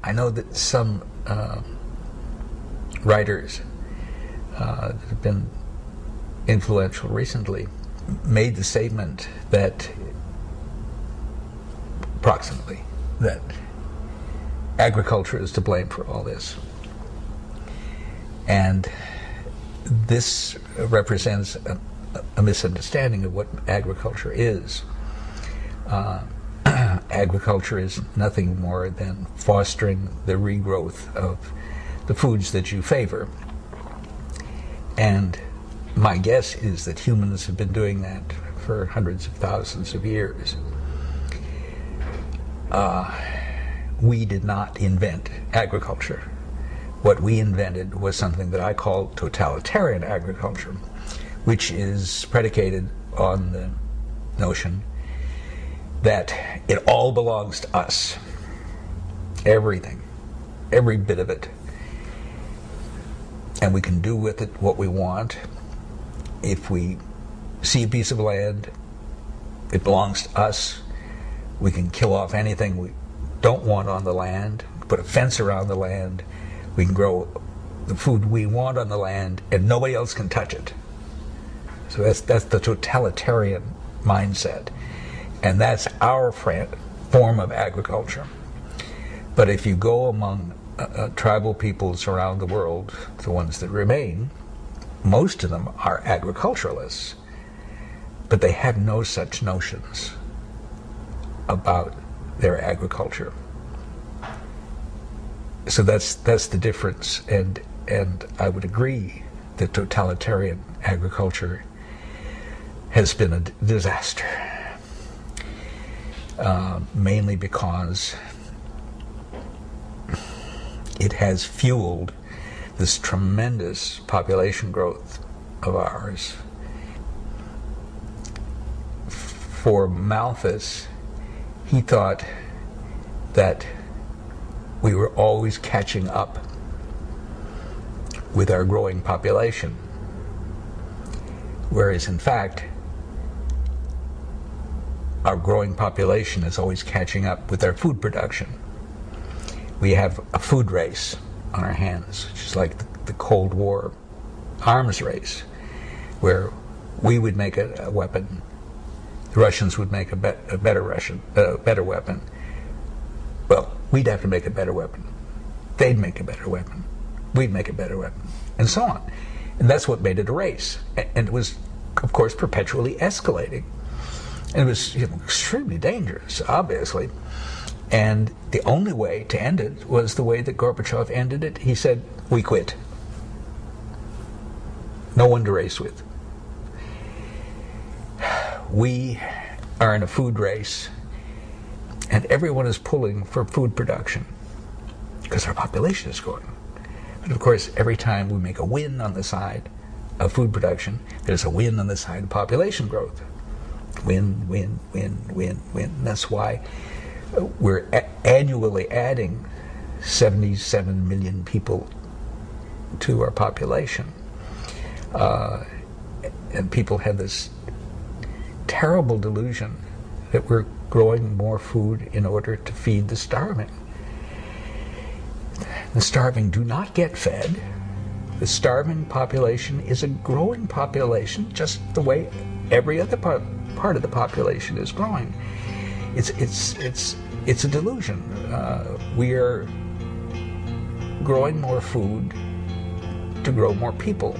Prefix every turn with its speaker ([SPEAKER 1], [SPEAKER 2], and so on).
[SPEAKER 1] I know that some writers that have been influential recently made the statement that, approximately, that agriculture is to blame for all this. And this represents a misunderstanding of what agriculture is. Agriculture is nothing more than fostering the regrowth of the foods that you favor. And my guess is that humans have been doing that for hundreds of thousands of years. We did not invent agriculture. What we invented was something that I call totalitarian agriculture, which is predicated on the notion that it all belongs to us. Everything, every bit of it. And we can do with it what we want. If we see a piece of land, it belongs to us. We can kill off anything we don't want on the land, put a fence around the land. We can grow the food we want on the land, and nobody else can touch it. So that's the totalitarian mindset. And that's our form of agriculture. But if you go among tribal peoples around the world, the ones that remain, most of them are agriculturalists, but they have no such notions about their agriculture. So that's the difference, and I would agree that totalitarian agriculture has been a disaster, mainly because it has fueled this tremendous population growth of ours. For Malthus, he thought that we were always catching up with our growing population, whereas in fact, our growing population is always catching up with our food production. We have a food race on our hands, which is like the Cold War arms race, where we would make a weapon, the Russians would make a better weapon. Well, we'd have to make a better weapon. They'd make a better weapon. We'd make a better weapon, and so on. And that's what made it a race. And it was, of course, perpetually escalating. And it was extremely dangerous, obviously. And the only way to end it was the way that Gorbachev ended it. He said, "We quit. No one to race with. We are in a food race, and everyone is pulling for food production because our population is growing. But of course, every time we make a win on the side of food production, there's a win on the side of population growth. Win, win, win, win, win. And that's why we're annually adding 77 million people to our population. And people have this terrible delusion that we're growing more food in order to feed the starving. The starving do not get fed. The starving population is a growing population, just the way every other part of the population is growing. It's a delusion. We are growing more food to grow more people.